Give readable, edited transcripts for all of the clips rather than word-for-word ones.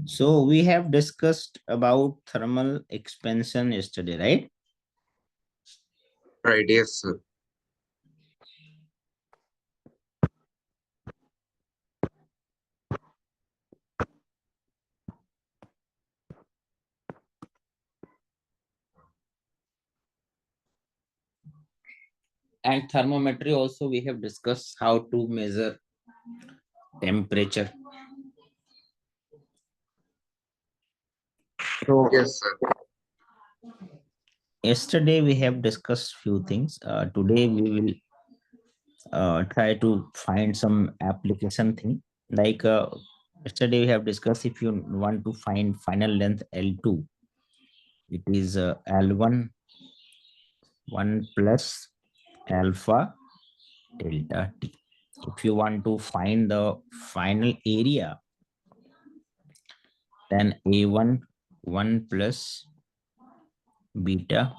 So we have discussed about thermal expansion yesterday, right? Right, yes, sir. And thermometry also we have discussed how to measure temperature. So Yes, sir. yesterday we have discussed few things. Today we will try to find some application thing. Like yesterday we have discussed if you want to find final length L2, it is L1 1 plus alpha delta T. If you want to find the final area, then A1 1 plus beta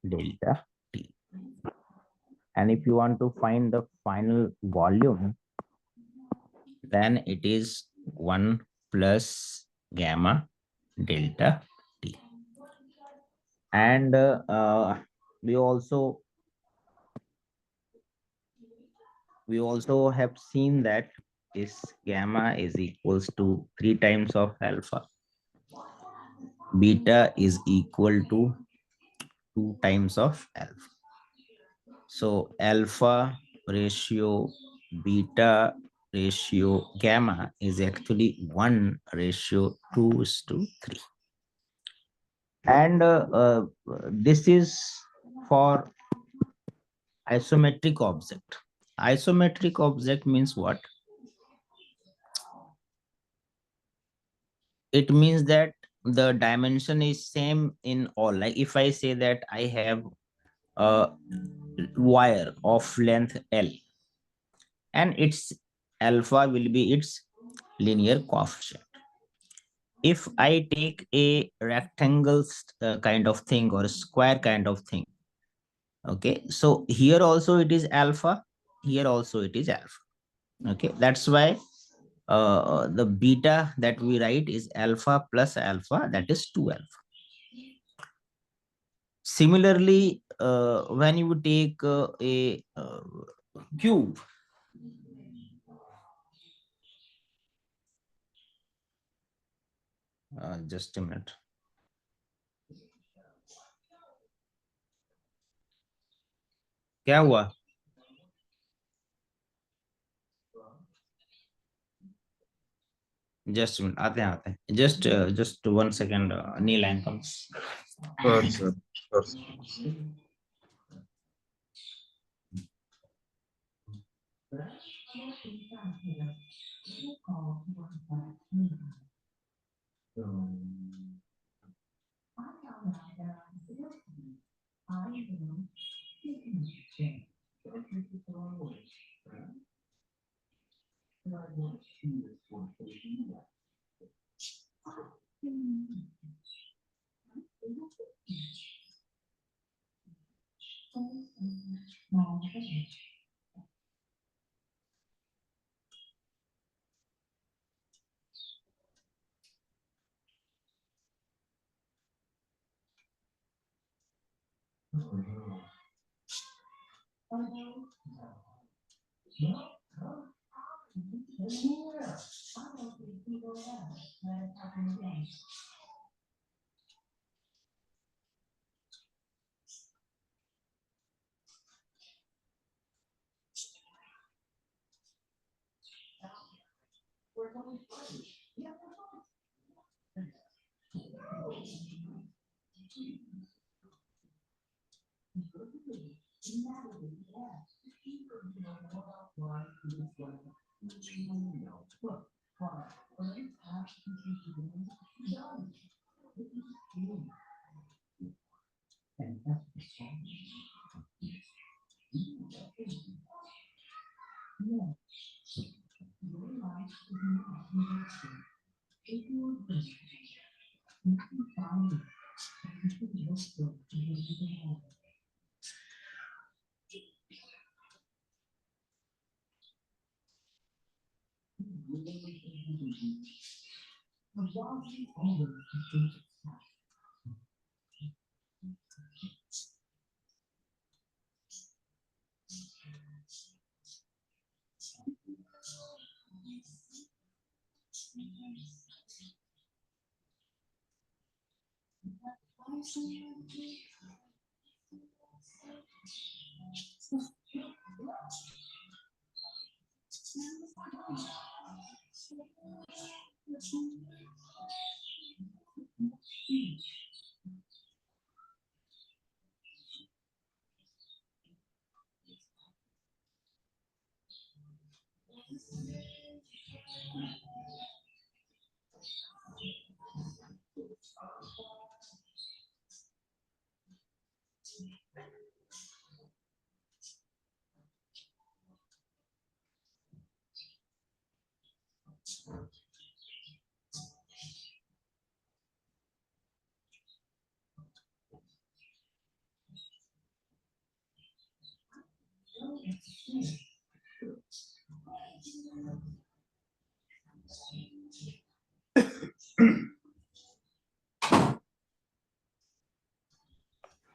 delta T. And if you want to find the final volume, then it is 1 plus gamma delta T. And we also have seen that is gamma is equals to 3 times of alpha, beta is equal to 2 times of alpha. So alpha ratio beta ratio gamma is actually 1 ratio 2 is to 3. And this is for isometric object. Isometric object means what? It means that the dimension is same in all. Like if I say that I have a wire of length L and its alpha will be its linear coefficient. If I take a rectangle kind of thing or a square kind of thing, okay, so here also it is alpha, here also it is alpha. Okay, that's why the beta that we write is alpha plus alpha, that is 2 alpha. Similarly, when you take a cube, just a minute. क्या हुआ? Just a minute, आते हैं. Just 1 second. Knee line comes. Sure, sir. Sure, sir.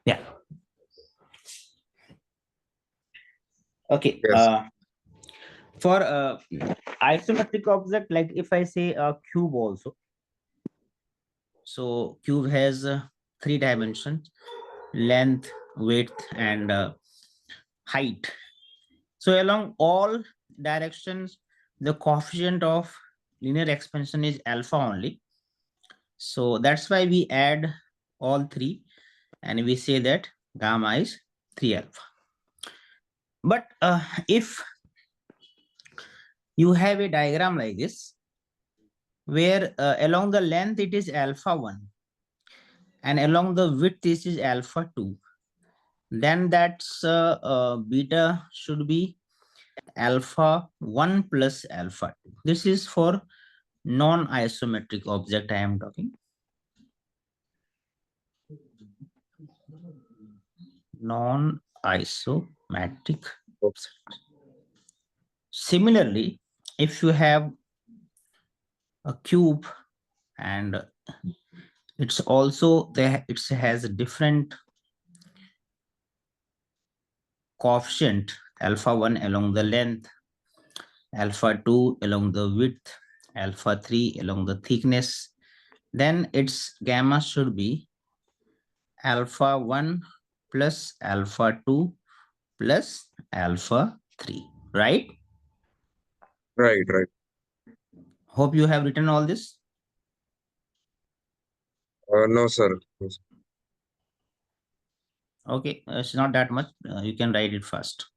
Yeah. Okay. Yes. For isometric object, like if I say a cube also, so cube has three dimensions: length, width, and height. So along all directions, the coefficient of linear expansion is alpha only. So that's why we add all three and we say that gamma is 3 alpha. But if you have a diagram like this, where along the length it is alpha 1 and along the width this is alpha 2, then that's beta should be alpha 1 plus alpha 2. This is for non-isometric object I am talking. Non-isometric object. Similarly, if you have a cube and it's also there, it has a different coefficient alpha 1 along the length, alpha 2 along the width, alpha 3 along the thickness, then its gamma should be alpha 1 plus alpha 2 plus alpha 3, right? Right, right. Hope you have written all this. No, sir. No, sir. Okay, it's not that much. You can write it first.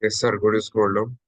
Yes, sir. Could you scroll down?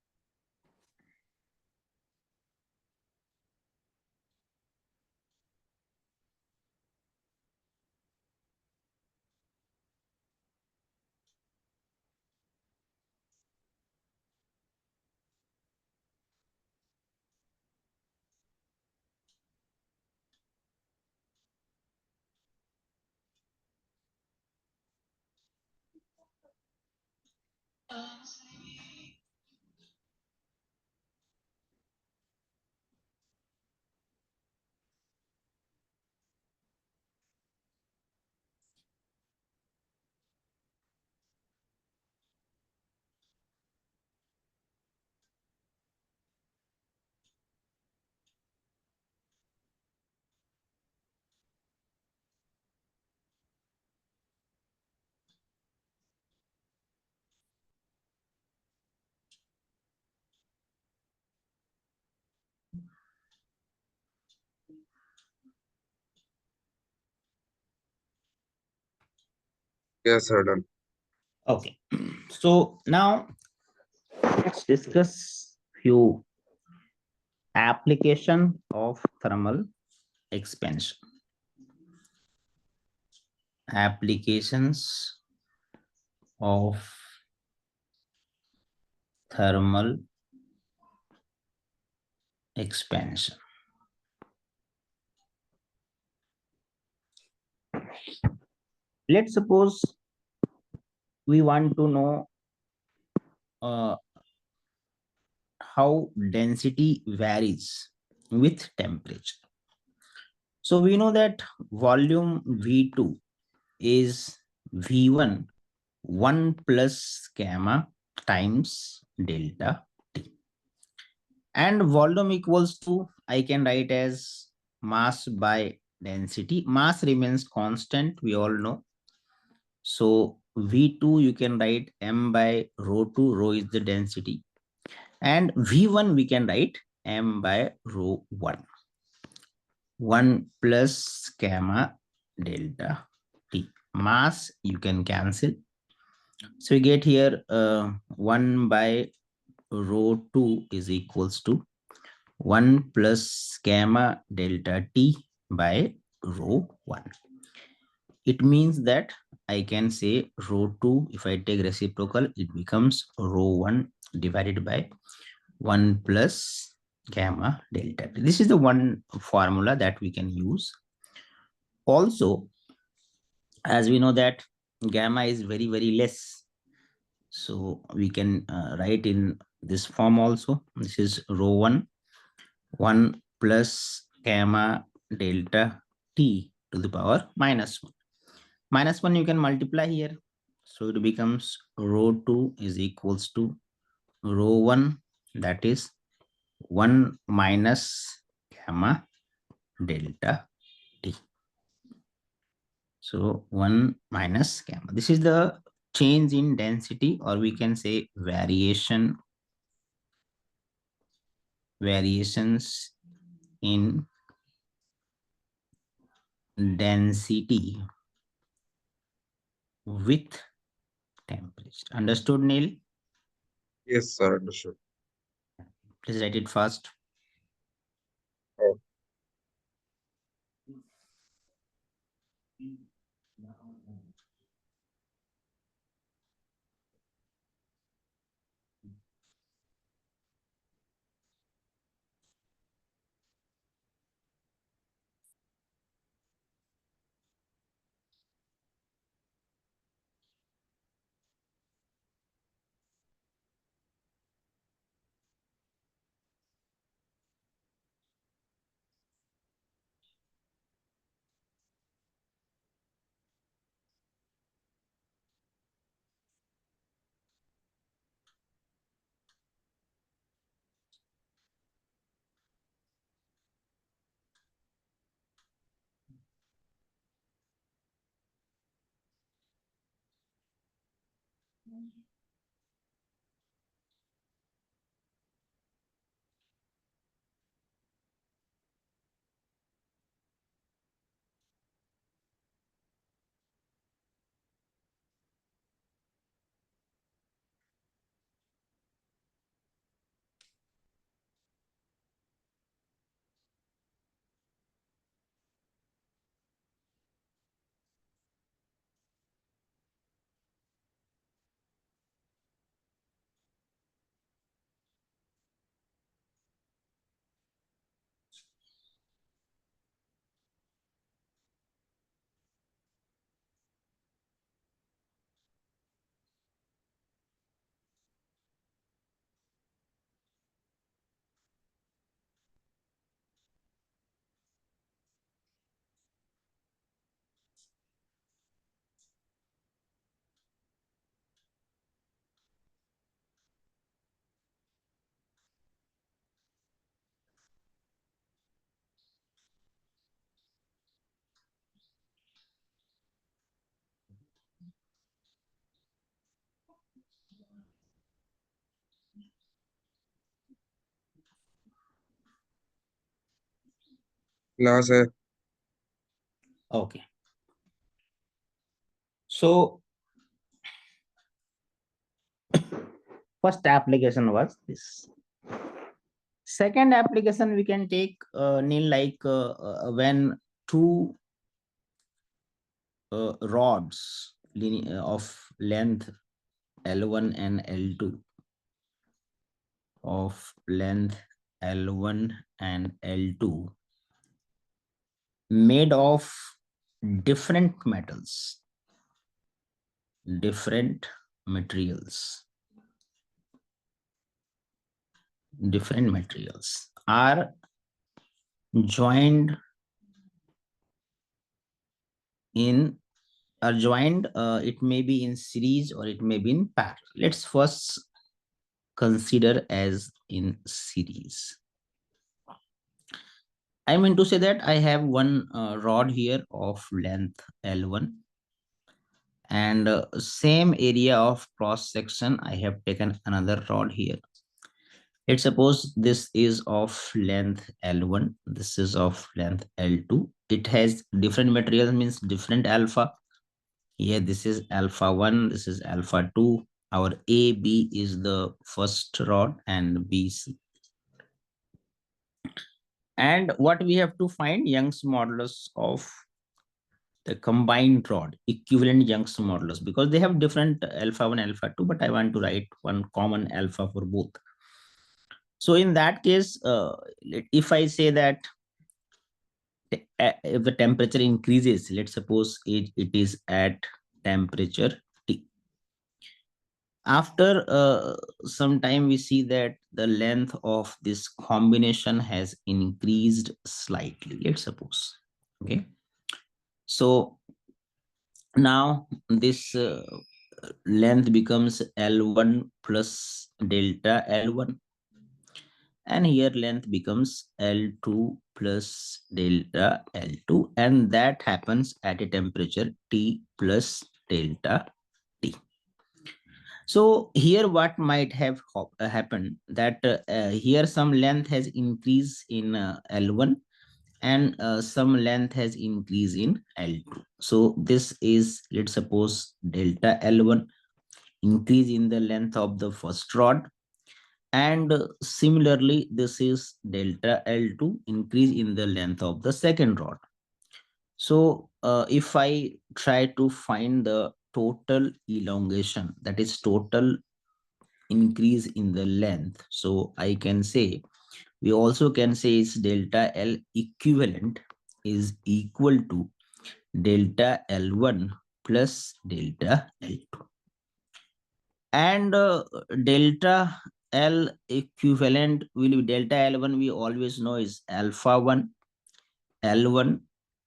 Yes, sir. Done. Okay. So now let's discuss few application of thermal expansion. Applications of thermal expansion. Let's suppose we want to know uh, how density varies with temperature. So we know that volume V2 is V1 1 plus gamma times delta T. And volume equals to, I can write as mass by density. Mass remains constant, we all know. So V2 you can write m by rho 2, rho is the density. And V1 we can write m by rho 1. 1 plus gamma delta T. Mass you can cancel. So we get here 1 by rho 2 is equals to 1 plus gamma delta T by rho 1. It means that I can say rho 2, if I take reciprocal, it becomes rho 1 divided by 1 plus gamma delta T. This is the one formula that we can use. Also, as we know that gamma is very, very less. So we can write in this form also. This is rho 1, 1 plus gamma delta T to the power minus 1. Minus 1 you can multiply here. So it becomes rho 2 is equals to rho 1, that is 1 minus gamma delta T. So 1 minus gamma. This is the change in density, or we can say variations in density with temperature. Understood, Neil? Yes, sir. Understood. Please write it fast. Oh, class है। Okay. So first application was this. Second application we can take Neil, like when two rods of length L1 and L2 of length L1 and L2 made of different metals, different materials, different materials are joined in are joined, it may be in series or it may be in parallel. Let's first consider as in series. I mean to say that I have one rod here of length L1, and same area of cross section I have taken another rod here. Let's suppose this is of length L1, this is of length L2. It has different materials, means different alpha. Here this is alpha 1, this is alpha 2. Our AB is the first rod and BC. And what we have to find, Young's modulus of the combined rod, equivalent Young's modulus, because they have different alpha 1, alpha 2, but I want to write one common alpha for both. So in that case, if I say that if the temperature increases, let's suppose it is at temperature T. After some time, we see that the length of this combination has increased slightly, let's suppose. Okay. So now this length becomes L1 plus delta L1, and here length becomes L2 plus delta L2, and that happens at a temperature T plus delta T. So here what might have happened, that here some length has increased in L1, and some length has increased in L2. So this is, let's suppose, delta L1, increase in the length of the first rod, and similarly this is delta L2, increase in the length of the second rod. So if I try to find the total elongation, that is total increase in the length, so I can say, we also can say is delta L equivalent is equal to delta L1 plus delta L2. And delta L equivalent will be delta L1, we always know is alpha 1 L1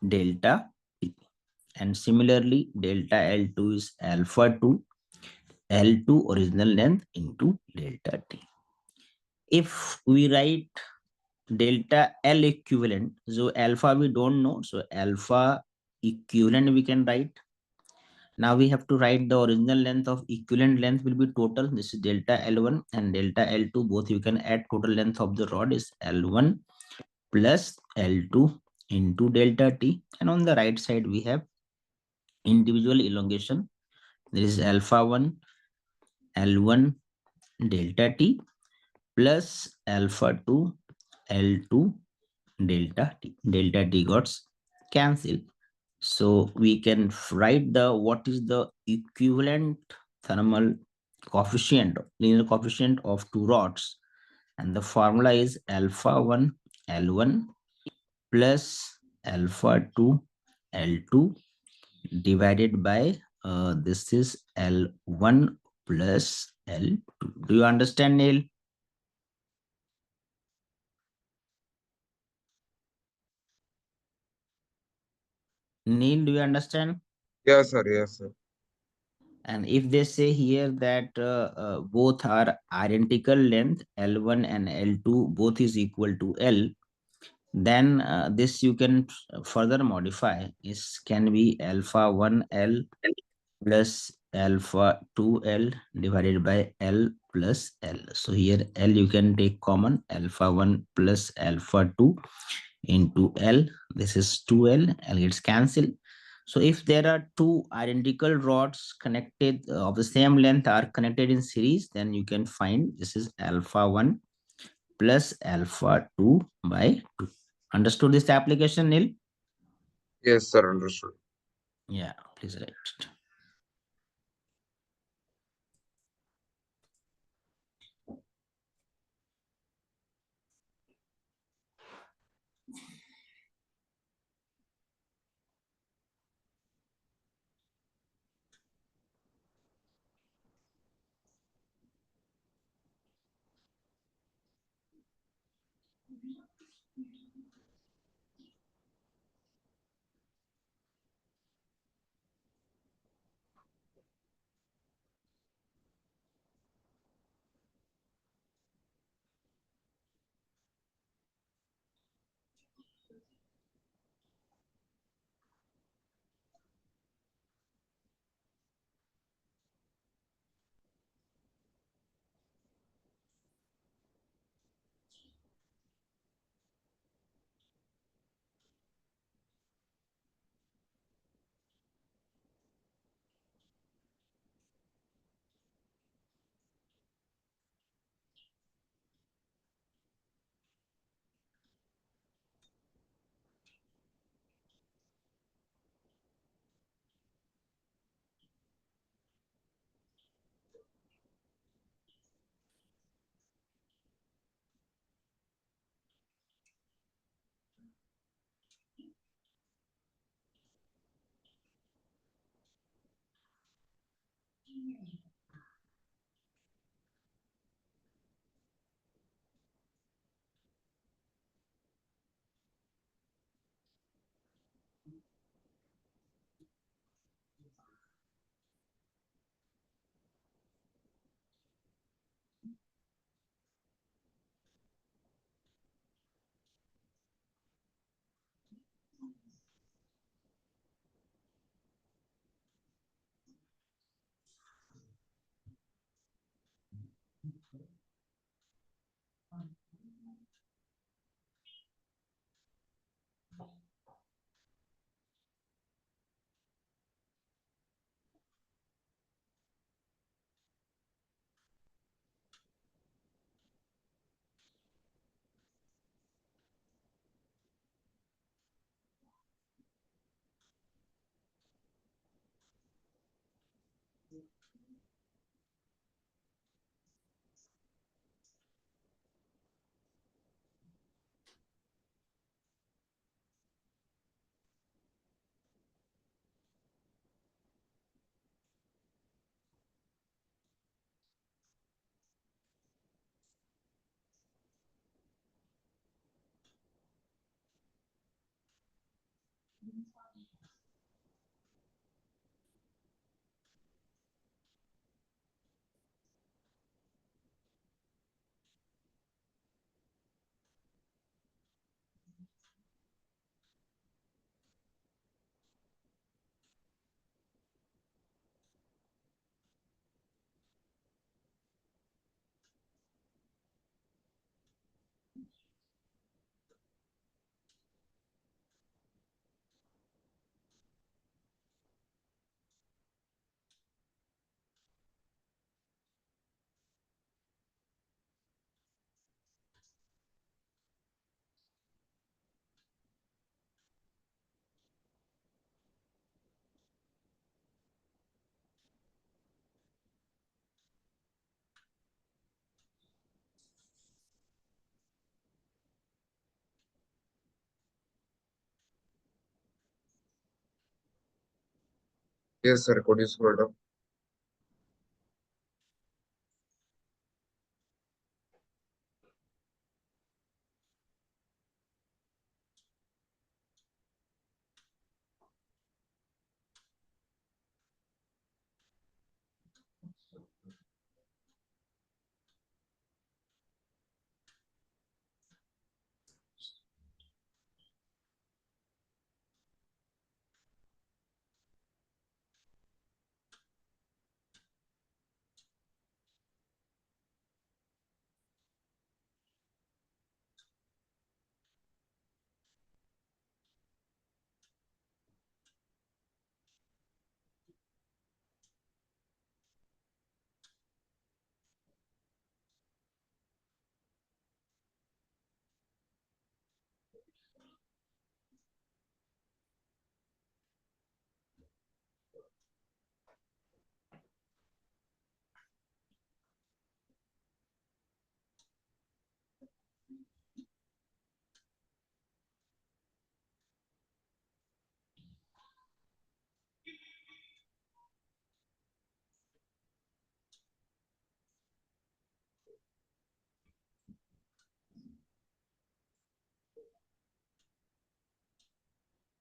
delta T, and similarly delta L2 is alpha 2 L2 original length into delta T. If we write delta L equivalent, so alpha we don't know, so alpha equivalent we can write, Now we have to write the original length of equivalent length will be total. This is delta L1 and delta L2. Both you can add. Total length of the rod is L1 plus L2 into delta T. And on the right side, we have individual elongation. There is alpha 1 L1 delta T plus alpha 2 L2 delta T. Delta T got cancelled. So we can write the what is the equivalent thermal coefficient, linear coefficient of two rods, and the formula is alpha 1 L1 plus alpha 2 L2 divided by this is L1 plus L2. Do you understand, Neil? Neil, do you understand? Yes, sir. Yes, sir. And if they say here that both are identical length, L1 and L2, both is equal to L, then this you can further modify. Is can be alpha 1 L plus alpha 2 L divided by L plus L. So here L you can take common, alpha 1 plus alpha 2 into L. This is 2L. L gets cancelled. So if there are two identical rods connected of the same length are connected in series, then you can find this is alpha 1 plus alpha 2 by 2. Understood this application, Neil? Yes, sir. Understood. Yeah, please write it. Yes, sir. Could you scroll down?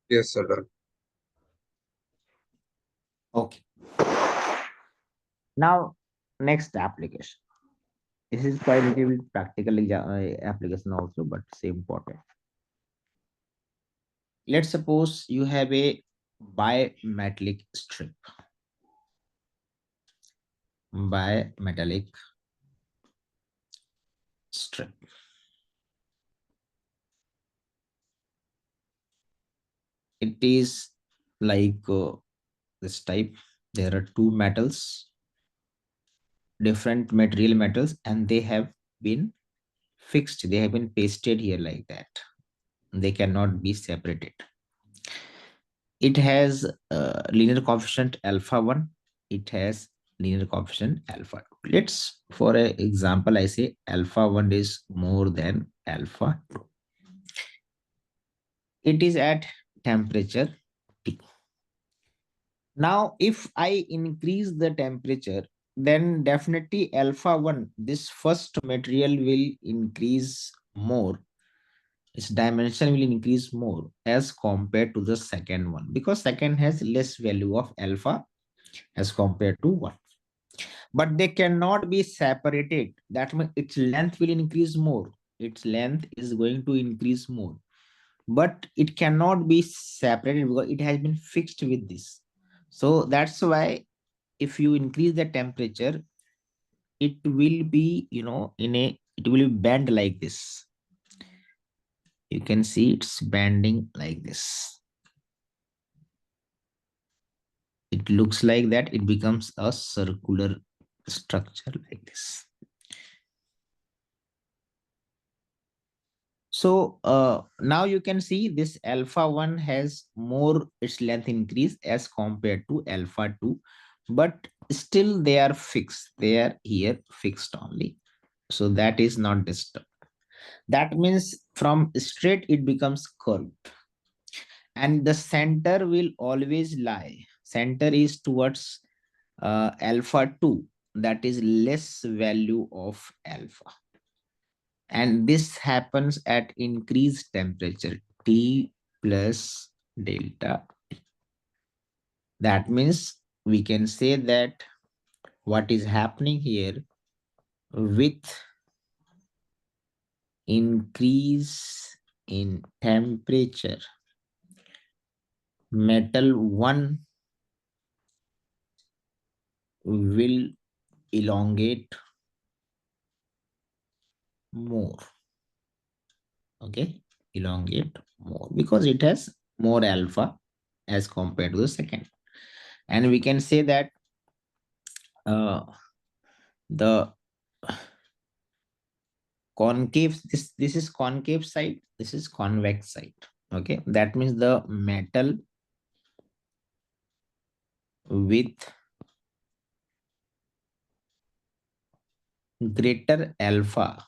Yes, sir. Done. Okay. Now, next application. This is quite a little bit practical application also, but same important. Let's suppose you have a bimetallic strip. Bimetallic strip. It is like this type. There are two metals, different material metals, and they have been fixed. They have been pasted here like that. They cannot be separated. It has linear coefficient alpha 1. It has linear coefficient alpha 2. Let's, for an example, I say alpha 1 is more than alpha 2. It is at temperature T. Now, if I increase the temperature, then definitely alpha 1, this first material will increase more. Its dimension will increase more as compared to the second one, because second has less value of alpha as compared to 1. But they cannot be separated. That means its length will increase more. Its length is going to increase more. But it cannot be separated because it has been fixed with this. So that's why if you increase the temperature, it will be, it will bend like this. You can see it's bending like this. It looks like that it becomes a circular structure like this. So now you can see this alpha 1 has more its length increase as compared to alpha 2, but still they are fixed. They are here fixed only. So that is not disturbed. That means from straight it becomes curved, and the center will always lie. Center is towards alpha 2, that is less value of alpha. And this happens at increased temperature T plus delta. That means we can say that what is happening here, with increase in temperature, metal 1 will elongate more. Okay, elongate more because it has more alpha as compared to the second. And we can say that uh, the concave, this is concave side, this is convex side. Okay, that means the metal with greater alpha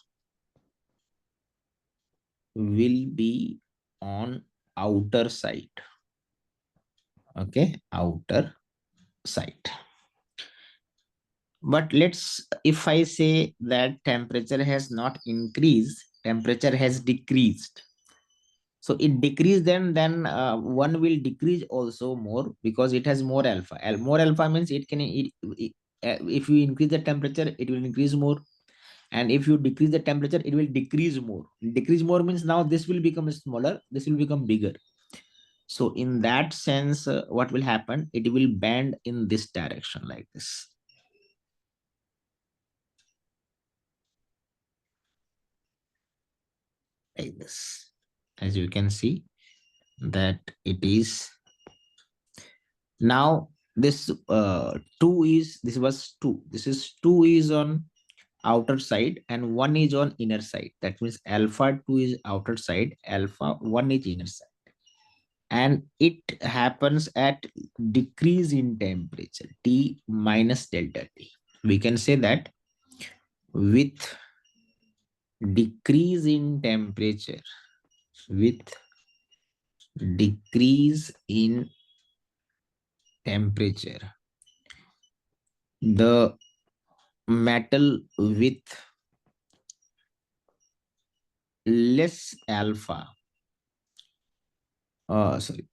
will be on outer side. Okay, outer side. But let's, if I say that temperature has not increased, temperature has decreased. So it decreased, then one will decrease also more because it has more alpha. More alpha means if you increase the temperature, it will increase more. And if you decrease the temperature, it will decrease more. Decrease more means now this will become smaller, this will become bigger. So in that sense, what will happen? It will bend in this direction like this, like this. As you can see that it is now this two is, this was two. This is two is on outer side and one is on inner side. That means alpha two is outer side, alpha one is inner side. And it happens at decrease in temperature T minus delta T. We can say that with decrease in temperature, with decrease in temperature, the metal with less alpha, sorry,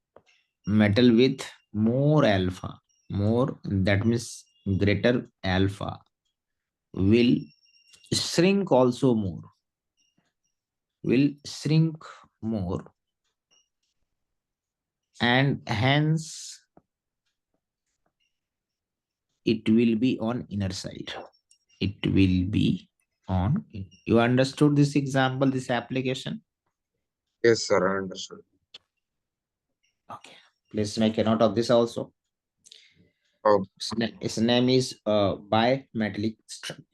metal with more alpha, more, that means greater alpha, will shrink also more, will shrink more, and hence it will be on inner side. It will be on. You understood this example, this application? Yes, sir. I understood. Okay. Please make a note of this also. Oh, Its name is bimetallic string.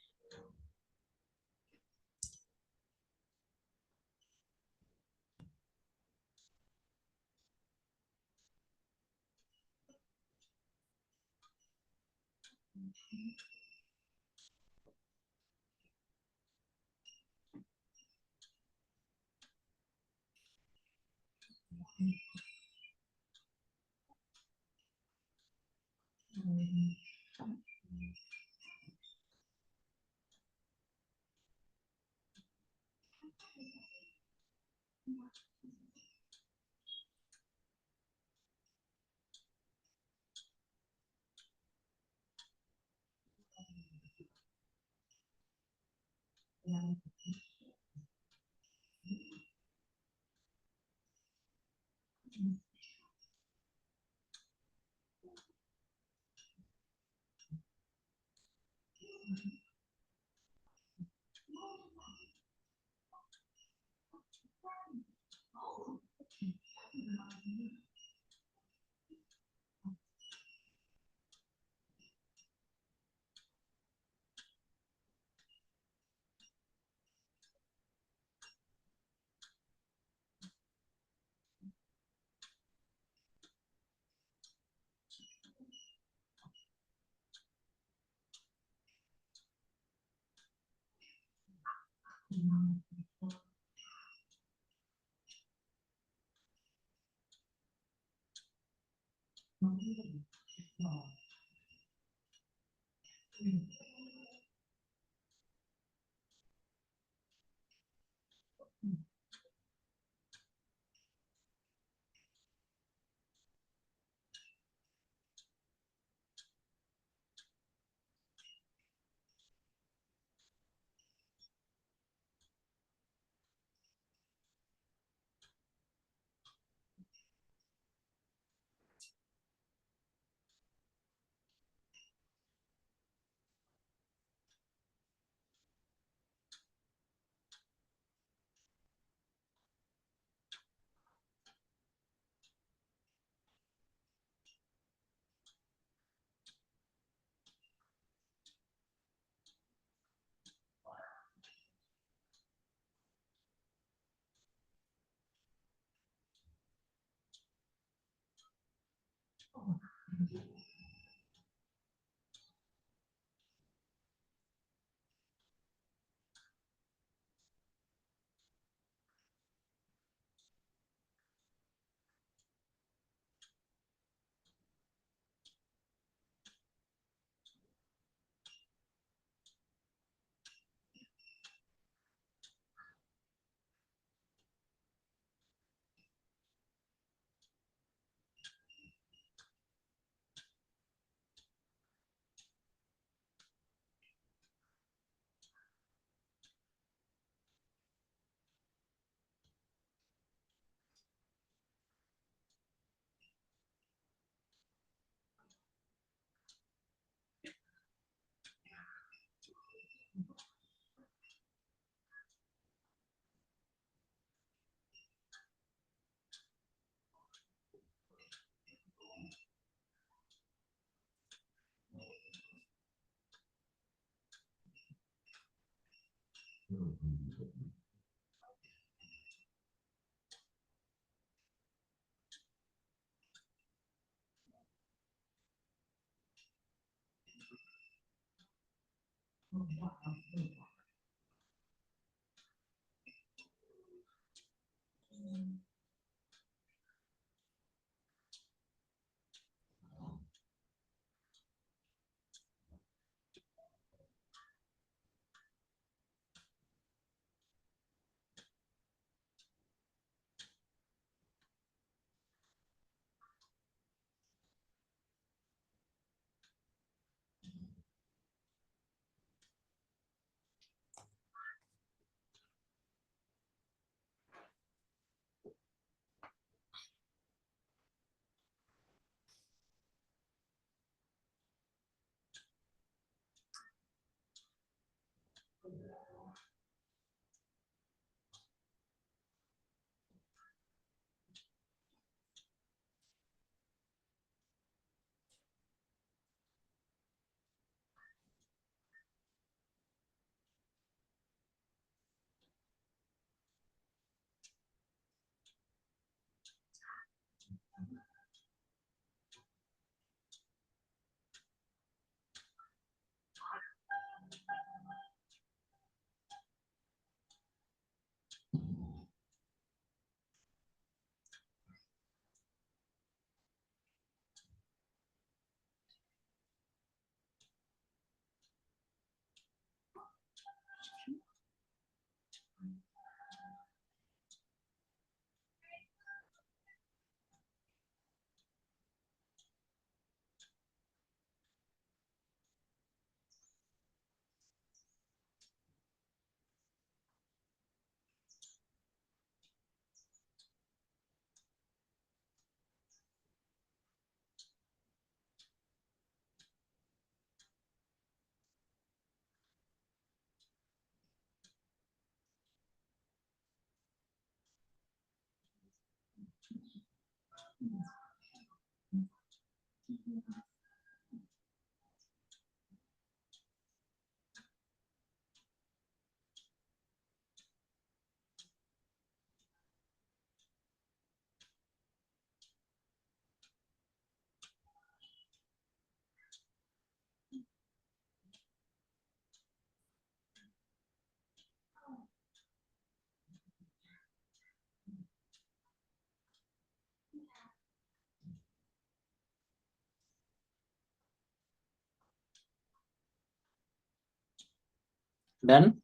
Done.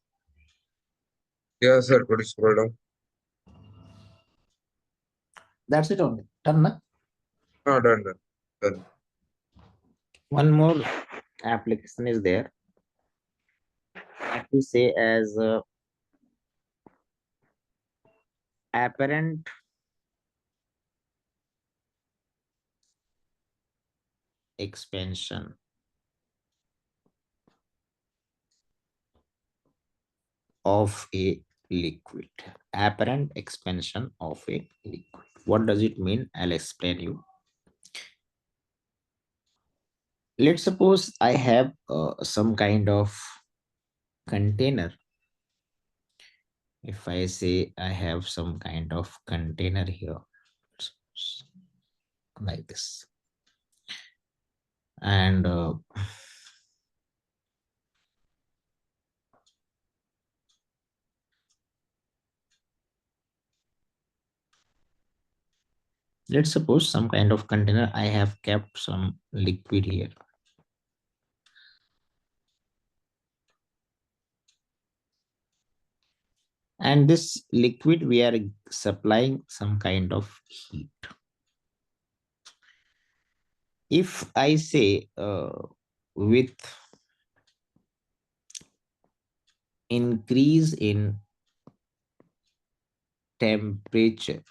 Yeah, sir. Could you scroll down? That's it only. Done, na? No, done, done. Done. One more application is there. That we say as apparent expansion of a liquid. Apparent expansion of a liquid. What does it mean? I'll explain you. Let's suppose I have some kind of container. If I say I have some kind of container here, like this, and let's suppose some kind of container, I have kept some liquid here. And this liquid, we are supplying some kind of heat. If I say with increase in temperature,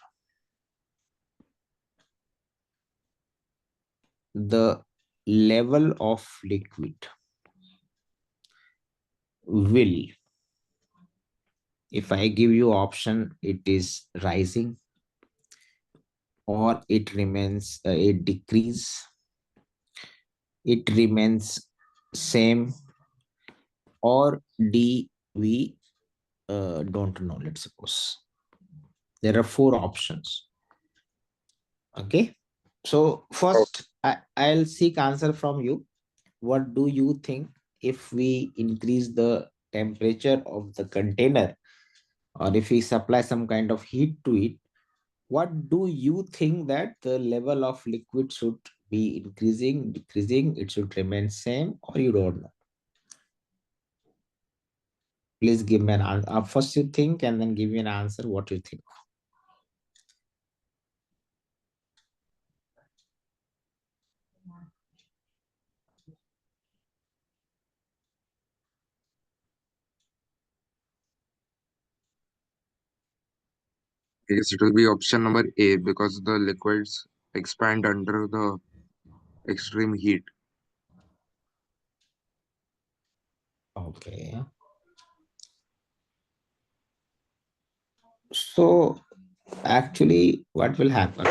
the level of liquid will, if I give you option, it is rising or it remains it decrease, it remains same or dV don't know, let's suppose. There are four options. Okay. So Oh, first, I'll seek answer from you. What do you think if we increase the temperature of the container, or if we supply some kind of heat to it, what do you think that the level of liquid should be increasing, decreasing, it should remain same, or you don't know? Please give me an answer. First you think and then give me an answer what you think. yes, it will be option number A because the liquids expand under the extreme heat. Okay. So actually what will happen?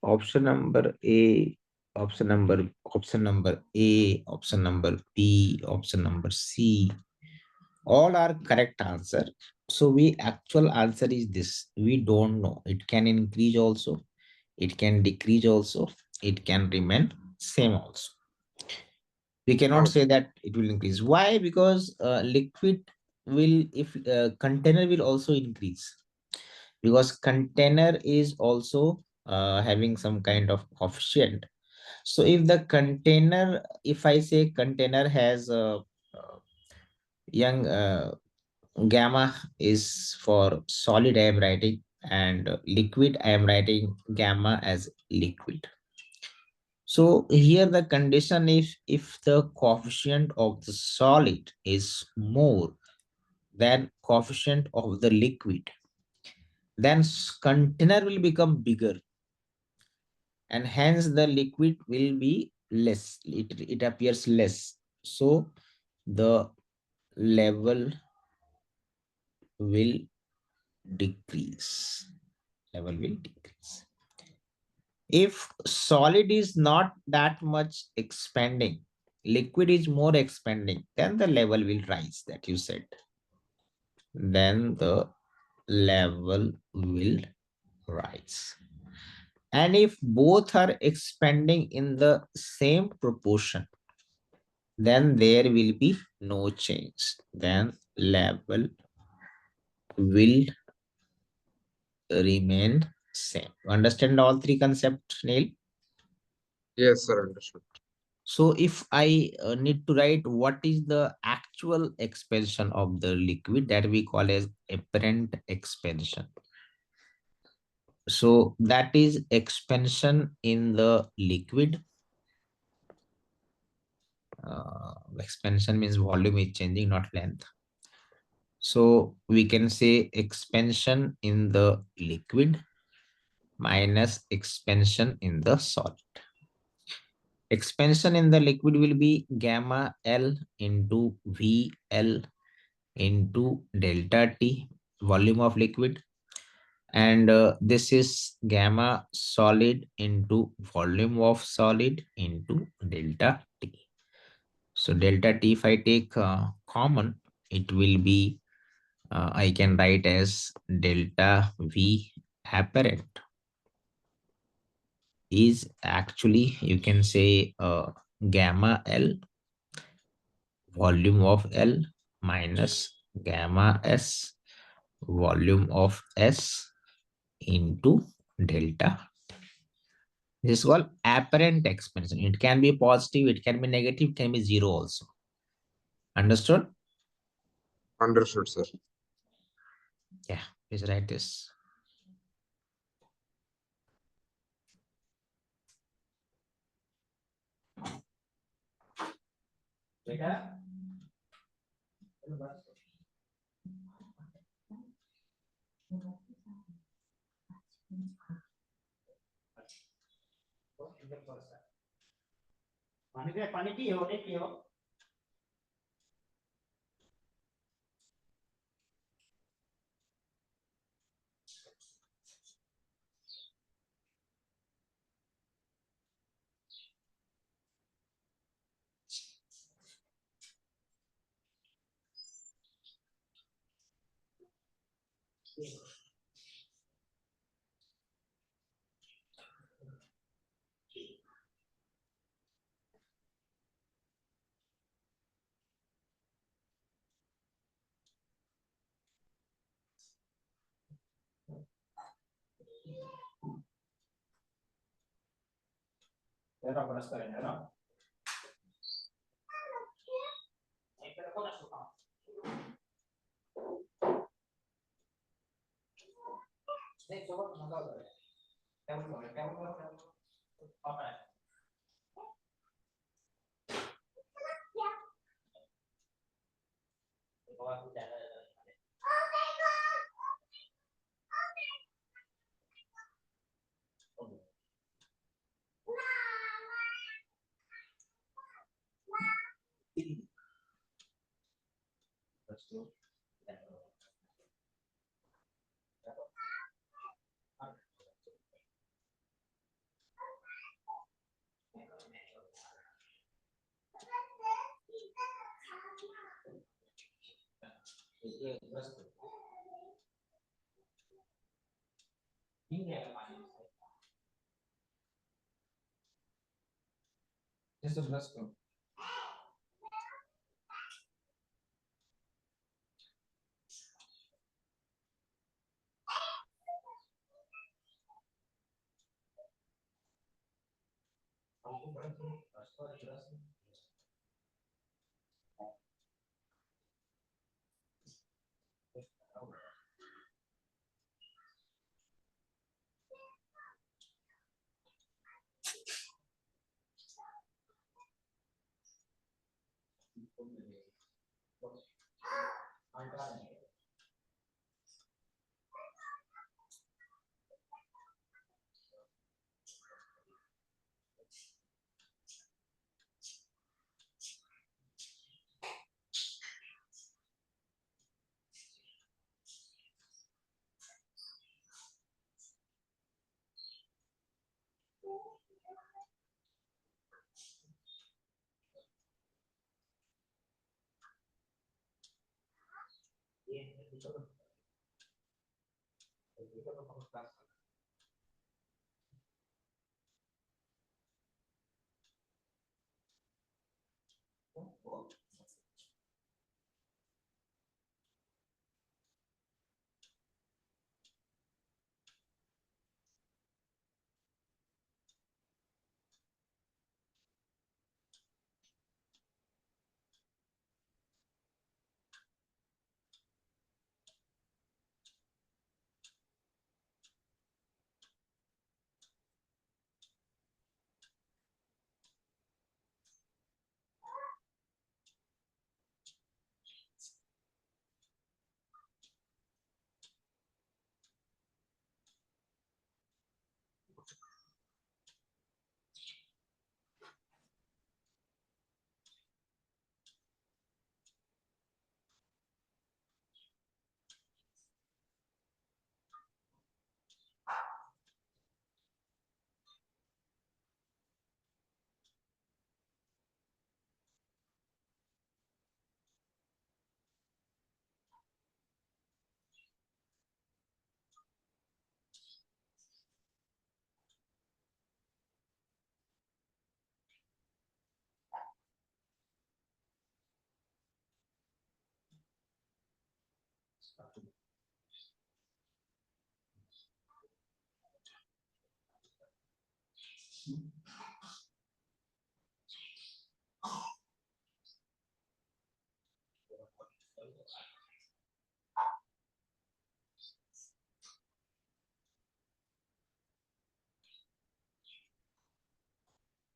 Option number A, option number A, option number B, option number C, all are correct answer. So we actual answer is this. We don't know. It can increase also, it can decrease also, it can remain same also. We cannot Oh, say that it will increase. Why? Because liquid will, if container will also increase, because container is also having some kind of coefficient. So if the container, if I say container has a young gamma is for solid, I am writing, and liquid I am writing gamma as liquid. So here the condition is, if the coefficient of the solid is more than coefficient of the liquid, then container will become bigger, and hence the liquid will be less. It appears less. So the level will decrease. Level will decrease. If solid is not that much expanding, liquid is more expanding, then the level will rise, that you said. Then the level will rise. And if both are expanding in the same proportion, then there will be no change. Then level will remain same. Understand all three concepts, Neil? yes, sir, understood. So if I need to write what is the actual expansion of the liquid, that we call as apparent expansion. So that is expansion in the liquid. Expansion means volume is changing, not length. So we can say expansion in the liquid minus expansion in the solid. Expansion in the liquid will be gamma L into VL into delta T, volume of liquid. And this is gamma solid into volume of solid into delta T. So delta T, if I take common, it will be, I can write as delta V apparent is actually, you can say, gamma L, volume of L, minus gamma S, volume of S into delta. This is called apparent expansion. It can be positive, it can be negative, it can be zero also. Understood? Understood, sir. Yeah, please write this.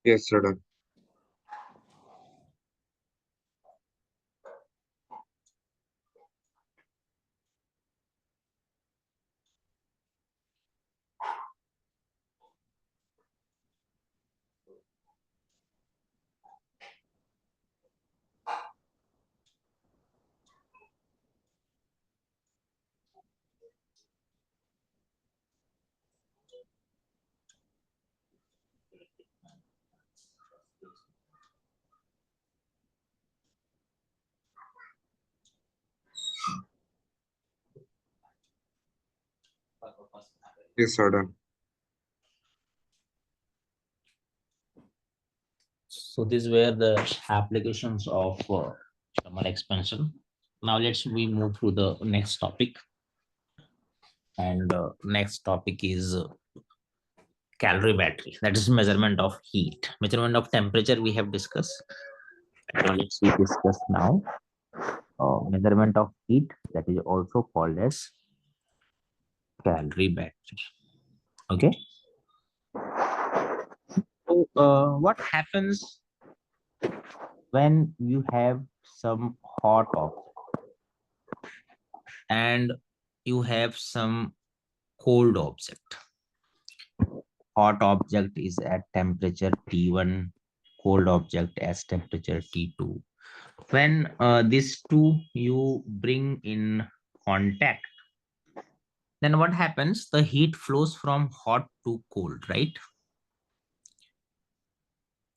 Yes, sir. Yes, sir, done. So these were the applications of thermal expansion. Now let's we move to the next topic, and next topic is calorie battery. That is measurement of heat, measurement of temperature. We have discussed. Now let's we discuss now measurement of heat. That is also called as calorie battery. Okay. So what happens when you have some hot object and you have some cold object? Hot object is at temperature T1, cold object as temperature T2. When these two you bring in contact, then what happens? The heat flows from hot to cold, right?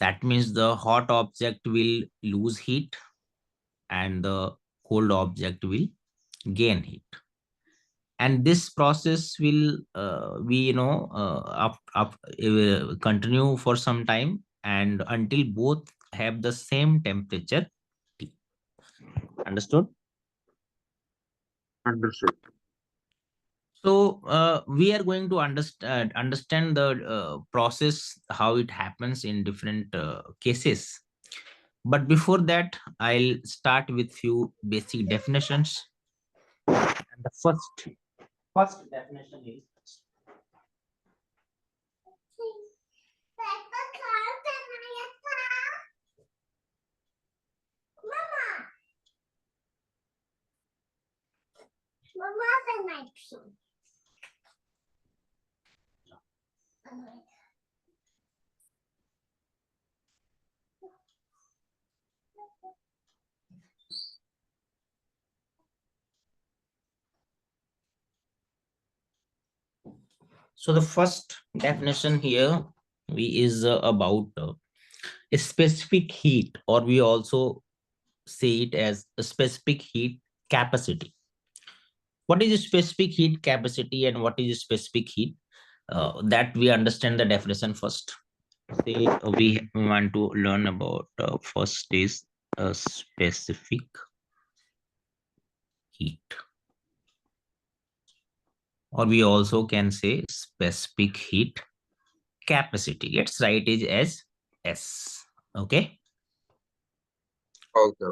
That means the hot object will lose heat and the cold object will gain heat. And this process will continue for some time and until both have the same temperature T. Understood? Understood. So we are going to understand the process how it happens in different cases. But before that, I'll start with few basic definitions. And the first definition is so the first definition here we is about a specific heat, or we also say it as a specific heat capacity. What is a specific heat capacity and what is a specific heat? That we understand the definition first. Say we want to learn about first is a specific heat, or we also can say specific heat capacity. Let's write it as S. Okay. Okay.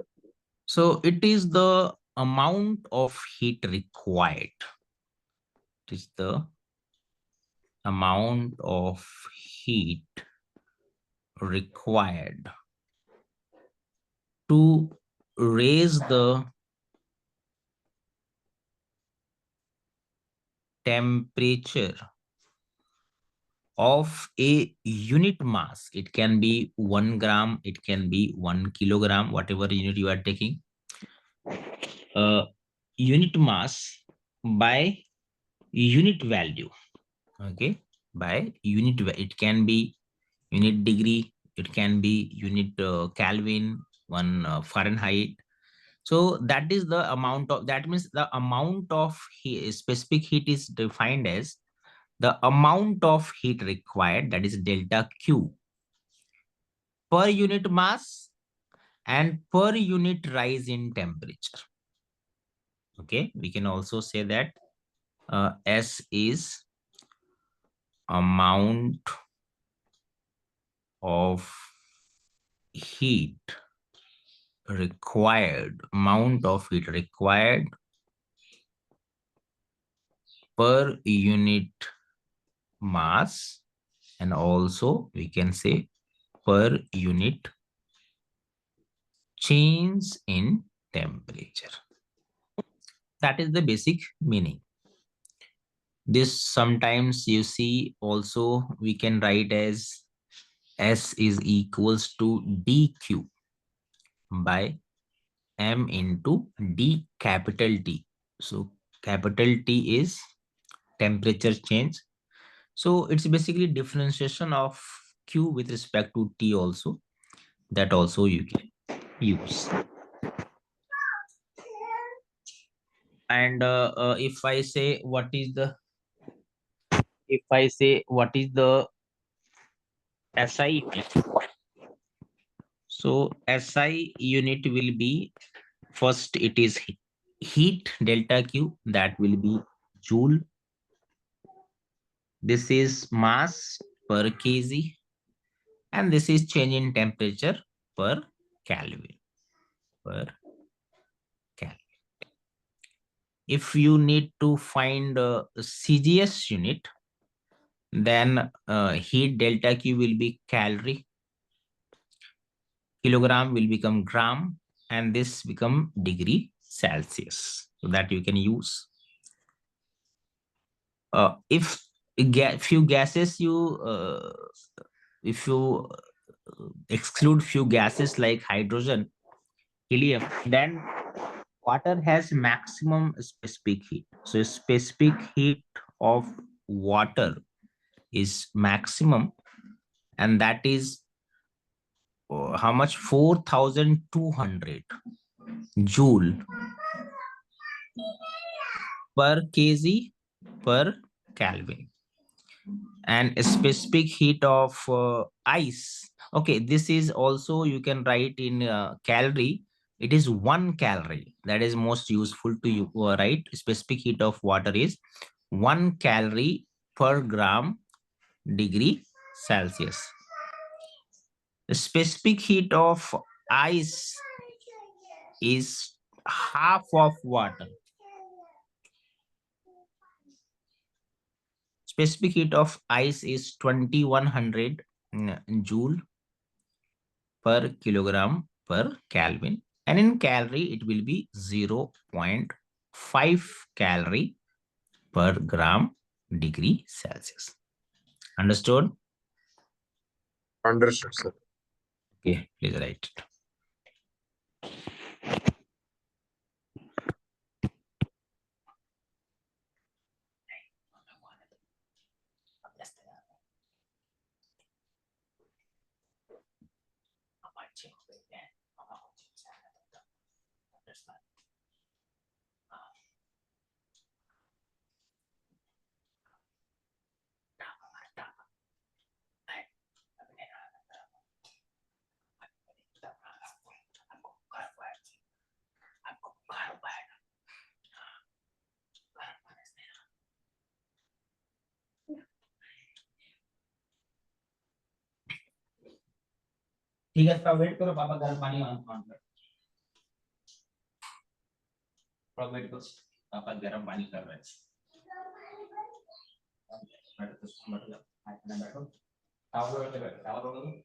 So it is the amount of heat required. It is the amount of heat required to raise the temperature of a unit mass. It can be 1 gram, it can be 1 kilogram, whatever unit you are taking. Unit mass by unit value. Okay, by unit, it can be unit degree, it can be unit Kelvin, one Fahrenheit. So that is the amount of, that means the amount of specific heat is defined as the amount of heat required, that is delta Q, per unit mass and per unit rise in temperature. Okay, we can also say that S is amount of heat required, amount of heat required per unit mass, and also we can say per unit change in temperature. That is the basic meaning. This sometimes you see also we can write as S is equals to dq by m into d capital T. So capital T is temperature change. So it's basically differentiation of Q with respect to T also. That also you can use. And if I say what is the if I say what is the SI unit, so SI unit will be first it is heat delta Q, that will be joule. This is mass per kg, and this is change in temperature per Kelvin. Per Kelvin. If you need to find CGS unit, then heat delta Q will be calorie, kilogram will become gram, and this become degree Celsius. So that you can use. If few gases you if you exclude few gases like hydrogen, helium, then water has maximum specific heat. So specific heat of water is maximum, and that is how much? 4200 joule per kg per Kelvin. And a specific heat of ice, okay, this is also you can write in calorie. It is 1 calorie, that is most useful to you, right? Specific heat of water is 1 calorie per gram degree Celsius. The specific heat of ice is half of water. Specific heat of ice is 2100 joule per kilogram per Kelvin. And in calorie, it will be 0.5 calorie per gram degree Celsius. Understood? Understood, sir. Okay, please write it. ठीक है, थोड़ा wait करो, पापा गर्म पानी on कर। थोड़ा wait करो, पापा गर्म पानी कर रहे हैं। बैठो तो मतलब बैठो, टावल पे बैठो, टावल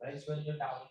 राइस वाली जो towel.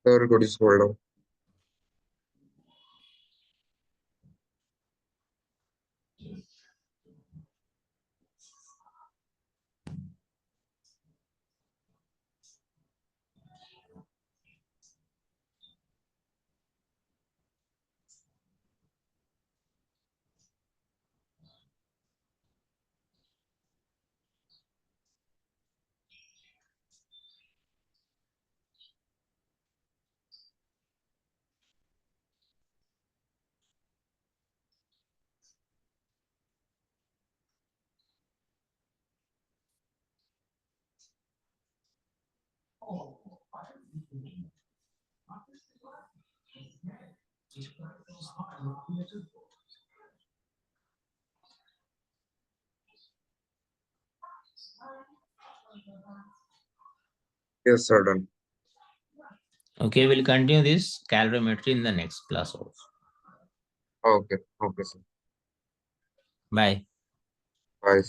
Sir, could you scroll down? Yes, sir, done. Okay, we'll continue this calorimetry in the next class also. Okay, okay, sir. Bye. Bye.